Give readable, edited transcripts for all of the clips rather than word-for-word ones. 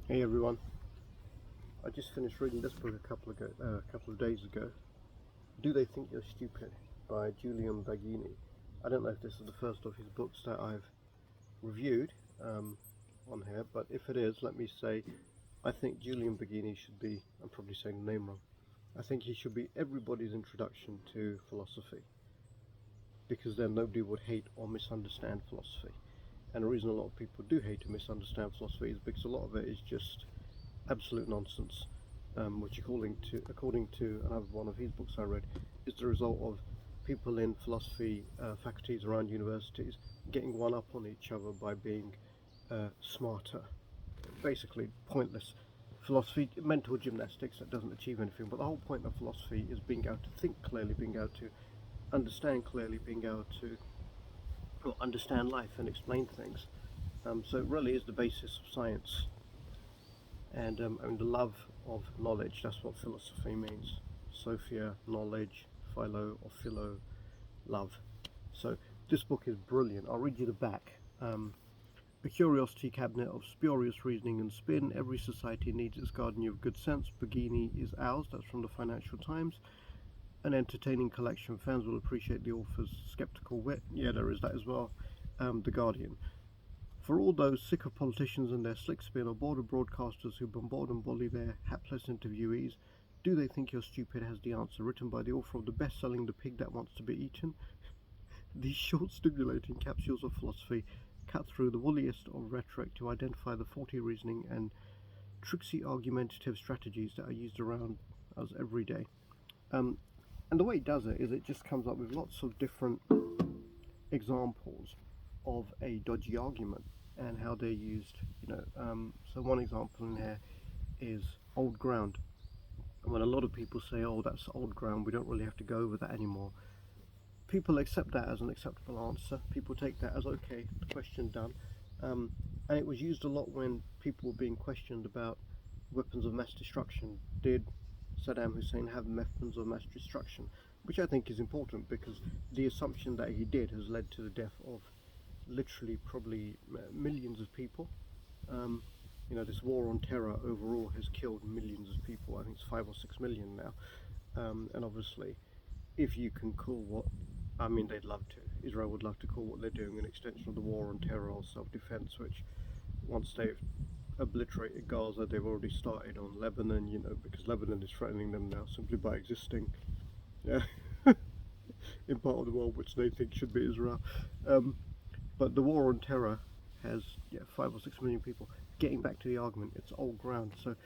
Hey everyone, I just finished reading this book a couple of days ago. Do They Think You're Stupid by Julian Baggini. I don't know if this is the first of his books that I've reviewed on here, but if it is, let me say I think Julian Baggini should be, I'm probably saying the name wrong, I think he should be everybody's introduction to philosophy, because then nobody would hate or misunderstand philosophy. And the reason a lot of people do hate or misunderstand philosophy is because a lot of it is just absolute nonsense, which according to another one of his books I read, is the result of people in philosophy faculties around universities getting one up on each other by being smarter. Basically, pointless philosophy, mental gymnastics that doesn't achieve anything. But the whole point of philosophy is being able to think clearly, being able to understand clearly, being able to understand life and explain things. So it really is the basis of science. And the love of knowledge, that's what philosophy means. Sophia, knowledge, philo or philo, love. So this book is brilliant. I'll read you the back. A curiosity cabinet of spurious reasoning and spin. Every society needs its garden of good sense. Baggini is ours. That's from the Financial Times. An entertaining collection. Fans will appreciate the author's skeptical wit. Yeah, there is that as well. The Guardian. For all those sick of politicians and their slick spin, or bored of broadcasters who bombard and bully their hapless interviewees, Do They Think You're Stupid has the answer, written by the author of the best-selling The Pig That Wants to Be Eaten. These short, stimulating capsules of philosophy cut through the woolliest of rhetoric to identify the faulty reasoning and tricksy argumentative strategies that are used around us every day. And the way it does it is it just comes up with lots of different examples of a dodgy argument and how they're used. So one example in here is old ground. When a lot of people say, "Oh, that's old ground, we don't really have to go over that anymore," people accept that as an acceptable answer. People take that as, okay, the question done. And it was used a lot when people were being questioned about weapons of mass destruction. Did Saddam Hussein have weapons of mass destruction? Which I think is important, because the assumption that he did has led to the death of literally probably millions of people. This war on terror overall has killed millions of people. I think it's 5 or 6 million now. And obviously, if you can call they'd love to. Israel would love to call what they're doing an extension of the war on terror or self-defense, which once they've obliterated Gaza, they've already started on Lebanon, because Lebanon is threatening them now simply by existing in part of the world which they think should be Israel. But the war on terror has 5 or 6 million people. Getting back to the argument, it's old ground. So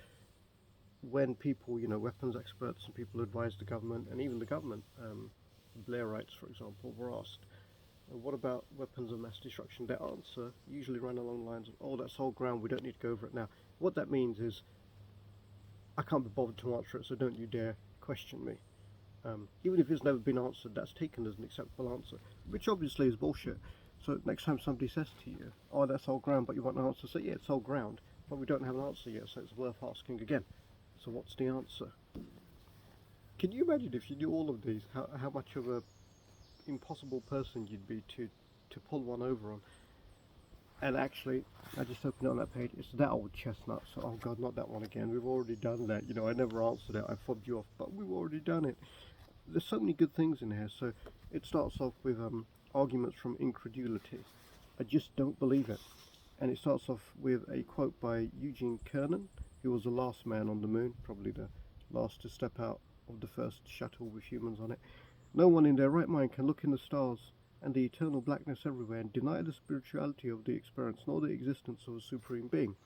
when people, weapons experts and people who advise the government, and even the government, Blairites, for example, were asked, what about weapons of mass destruction? Their answer usually ran along the lines of, "Oh, that's old ground, we don't need to go over it now." What that means is, I can't be bothered to answer it, so don't you dare question me. Even if it's never been answered, that's taken as an acceptable answer, which obviously is bullshit. So next time somebody says to you, "Oh, that's old ground, but you want an answer," say, "Yeah, it's old ground, but we don't have an answer yet, so it's worth asking again." So what's the answer? Can you imagine if you knew all of these, how much of a impossible person you'd be to pull one over on? And actually, I just opened it on that page, it's that old chestnut, so oh god, not that one again, we've already done that, I never answered it, I fobbed you off, but we've already done it. There's so many good things in here. So it starts off with arguments from incredulity. I just don't believe it. And it starts off with a quote by Eugene Cernan, who was the last man on the moon, probably the last to step out of the first shuttle with humans on it. "No one in their right mind can look in the stars and the eternal blackness everywhere and deny the spirituality of the experience, nor the existence of a supreme being."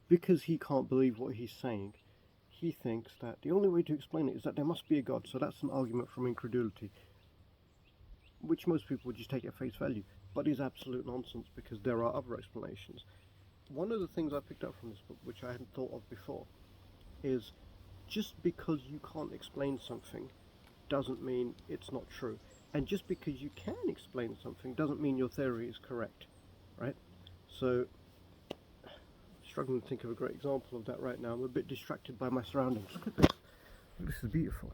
Because he can't believe what he's saying, he thinks that the only way to explain it is that there must be a God. So that's an argument from incredulity, which most people would just take at face value, but is absolute nonsense, because there are other explanations. One of the things I picked up from this book, which I hadn't thought of before, is just because you can't explain something doesn't mean it's not true. And just because you can explain something doesn't mean your theory is correct, right? So, struggling to think of a great example of that right now. I'm a bit distracted by my surroundings. Look at this. This is beautiful.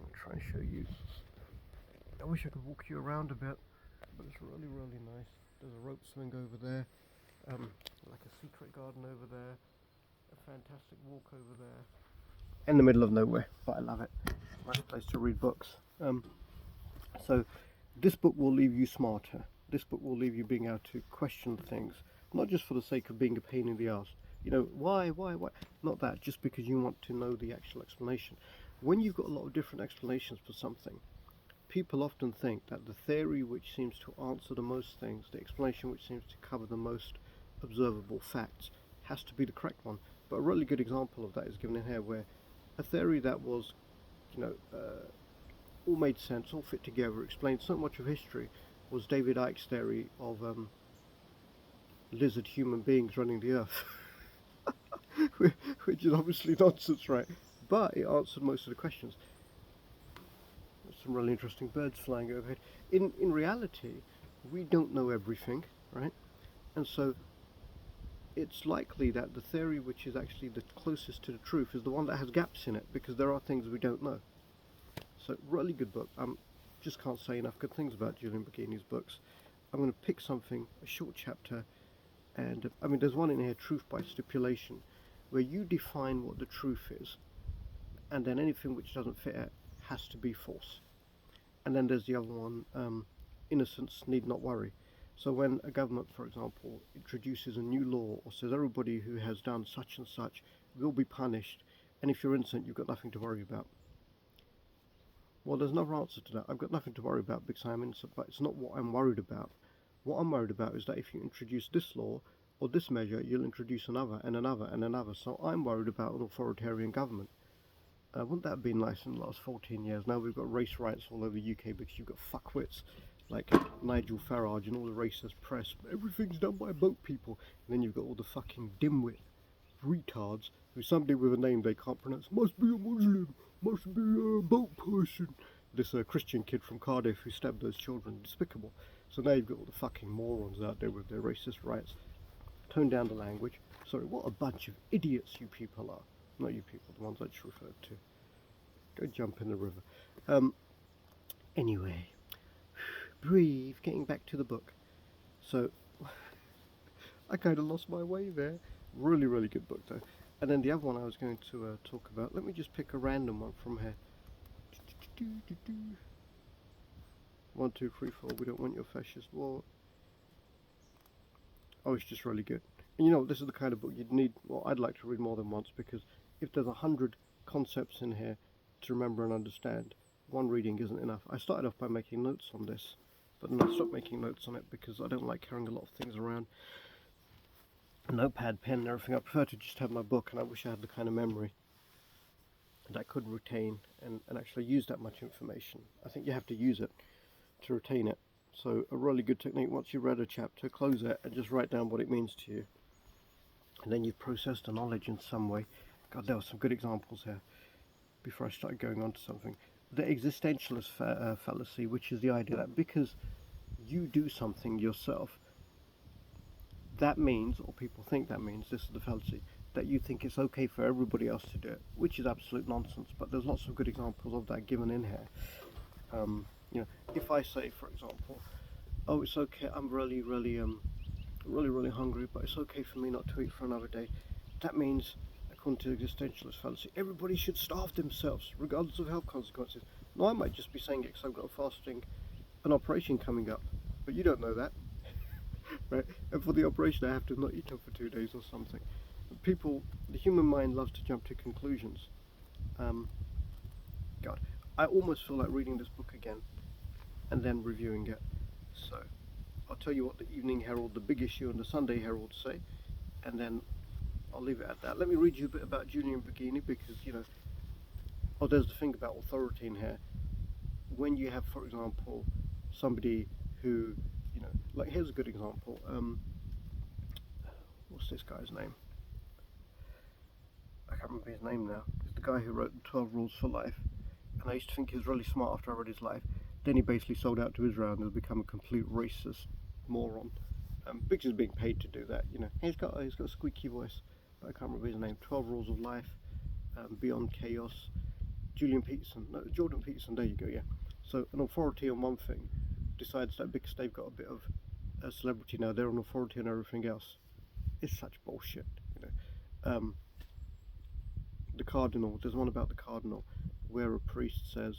I'll try and show you. I wish I could walk you around a bit, but it's really, really nice. There's a rope swing over there. like a secret garden over there, a fantastic walk over there. In the middle of nowhere, but I love it. Nice place to read books. So this book will leave you smarter. This book will leave you being able to question things, not just for the sake of being a pain in the ass. You know, why? Not that, just because you want to know the actual explanation. When you've got a lot of different explanations for something, people often think that the theory which seems to answer the most things, the explanation which seems to cover the most observable facts, has to be the correct one. But a really good example of that is given in here, where a theory that was, all made sense, all fit together, explained so much of history, was David Icke's theory of lizard human beings running the earth. Which is obviously nonsense, right? But it answered most of the questions. There's some really interesting birds flying overhead. In reality, we don't know everything, right? And so it's likely that the theory which is actually the closest to the truth is the one that has gaps in it, because there are things we don't know. So really good book. Just can't say enough good things about Julian Baggini's books. I'm going to pick something, a short chapter, and I mean there's one in here, Truth by Stipulation, where you define what the truth is, and then anything which doesn't fit it has to be false. And then there's the other one, Innocence Need Not Worry. So when a government, for example, introduces a new law or says everybody who has done such and such will be punished, and if you're innocent you've got nothing to worry about. Well, there's another answer to that. I've got nothing to worry about because I'm innocent, but it's not what I'm worried about. What I'm worried about is that if you introduce this law or this measure, you'll introduce another and another and another. So I'm worried about an authoritarian government. Wouldn't that have been nice in the last 14 years? Now we've got race riots all over the UK because you've got fuckwits like Nigel Farage and all the racist press. Everything's done by boat people. And then you've got all the fucking dimwit retards who somebody with a name they can't pronounce. Must be a Muslim, must be a boat person. This Christian kid from Cardiff who stabbed those children. Despicable. So now you've got all the fucking morons out there with their racist riots. Tone down the language. Sorry, what a bunch of idiots you people are. Not you people, the ones I just referred to. Go jump in the river. Anyway, breathe, getting back to the book. So, I kind of lost my way there. Really, really good book though. And then the other one I was going to talk about, let me just pick a random one from here. 1, 2, 3, 4, we don't want your fascist war. Oh, it's just really good. And you know, this is the kind of book you'd need, well, I'd like to read more than once, because if there's 100 concepts in here to remember and understand, one reading isn't enough. I started off by making notes on this, but then I stopped making notes on it because I don't like carrying a lot of things around. A notepad, pen and everything. I prefer to just have my book, and I wish I had the kind of memory that I could retain and actually use that much information. I think you have to use it to retain it. So a really good technique, once you've read a chapter, close it and just write down what it means to you. And then you've processed the knowledge in some way. God, there were some good examples here before I started going on to something. The existentialist fallacy, which is the idea that because you do something yourself, that means, or people think that means, this is the fallacy, that you think it's okay for everybody else to do it, which is absolute nonsense. But there's lots of good examples of that given in here. You know, if I say, for example, oh, it's okay, I'm really hungry, but it's okay for me not to eat for another day. That means, according to the existentialist fallacy, everybody should starve themselves, regardless of health consequences. Now, I might just be saying it because I've got an operation coming up, but you don't know that, right? And for the operation, I have to not eat for 2 days or something. The human mind loves to jump to conclusions. God, I almost feel like reading this book again and then reviewing it. So, I'll tell you what the Evening Herald, the Big Issue, and the Sunday Herald say, and then I'll leave it at that. Let me read you a bit about Julian Baggini, because, you know, oh, there's the thing about authority in here. When you have, for example, somebody who, you know, like here's a good example. What's this guy's name? I can't remember his name now. It's the guy who wrote the 12 Rules for Life. And I used to think he was really smart after I read his life. Then he basically sold out to Israel and has become a complete racist moron. Because he's being paid to do that, you know. He's got a squeaky voice, but I can't remember his name. 12 Rules of Life, Beyond Chaos, Jordan Peterson, there you go, yeah. So an authority on one thing decides that because they've got a bit of a celebrity now, they're an authority on everything else. It's such bullshit, you know. The cardinal, there's one about the cardinal where a priest says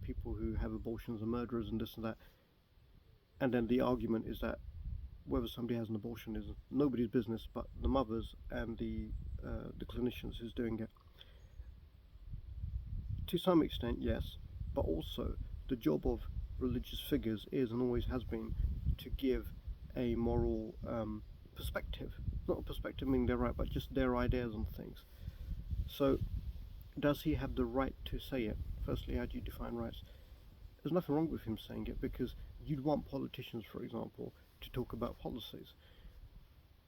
people who have abortions are murderers and this and that, and then the argument is that whether somebody has an abortion is nobody's business but the mothers and the clinicians who's doing it. To some extent, yes, but also the job of religious figures is and always has been to give a moral perspective. Not a perspective meaning they're right, but just their ideas on things. So, does he have the right to say it? Firstly, how do you define rights? There's nothing wrong with him saying it, because you'd want politicians, for example, to talk about policies.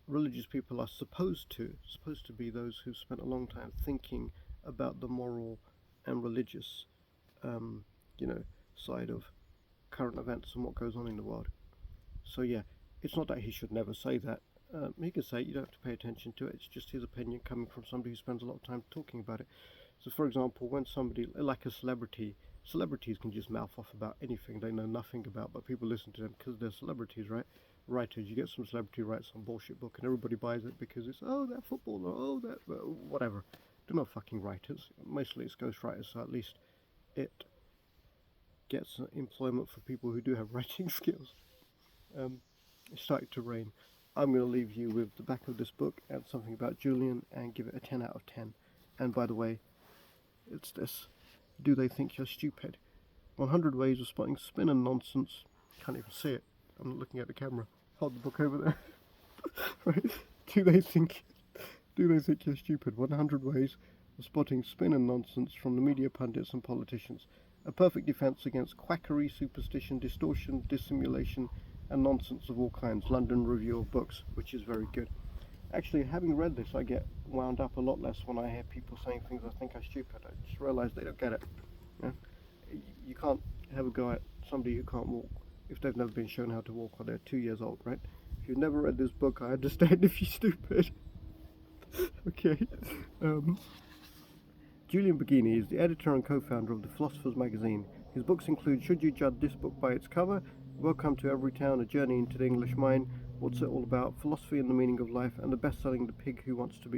Religious people are supposed to be those who've spent a long time thinking about the moral and religious, side of current events and what goes on in the world. So yeah, it's not that he should never say that. He can say it, you don't have to pay attention to it. It's just his opinion coming from somebody who spends a lot of time talking about it. So for example, when somebody, like a celebrity, celebrities can just mouth off about anything they know nothing about, but people listen to them because they're celebrities, right? Writers, you get some celebrity writes some bullshit book and everybody buys it because it's, oh, that footballer, oh, that, whatever. They're not fucking writers. Mostly it's ghostwriters, so at least it gets employment for people who do have writing skills. It's starting to rain. I'm going to leave you with the back of this book and something about Julian and give it a 10 out of 10. And by the way, it's this. Do they think you're stupid? 100 ways of spotting spin and nonsense. Can't even see it. I'm not looking at the camera. Hold the book over there. Right? Do they think you're stupid? 100 ways of spotting spin and nonsense from the media pundits and politicians. A perfect defence against quackery, superstition, distortion, dissimulation, and nonsense of all kinds. London Review of Books, which is very good. Actually, having read this, I get wound up a lot less when I hear people saying things I think are stupid. I just realise they don't get it. Yeah? You can't have a go at somebody who can't walk if they've never been shown how to walk or they're 2 years old, right? If you've never read this book, I understand if you're stupid. Okay. Julian Baggini is the editor and co-founder of the Philosopher's Magazine. His books include Should You Judge This Book by Its Cover?, Welcome to Every Town, A Journey into the English Mind, What's It All About?, Philosophy and the Meaning of Life, and the best-selling The Pig Wants to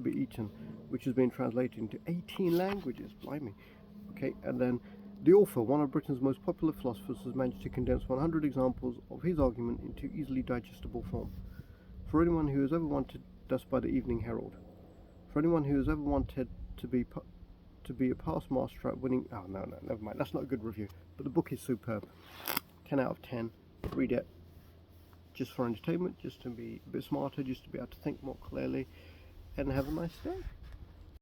Be Eaten, which has been translated into 18 languages. Blimey. Okay, and then the author, one of Britain's most popular philosophers, has managed to condense 100 examples of his argument into easily digestible form. For anyone who has ever wanted, thus by the Evening Herald. For anyone who has ever wanted to be a past master at winning... Oh, no, never mind. That's not a good review. But the book is superb. 10 out of 10. Read it. Just for entertainment, just to be a bit smarter, just to be able to think more clearly. And have a nice day.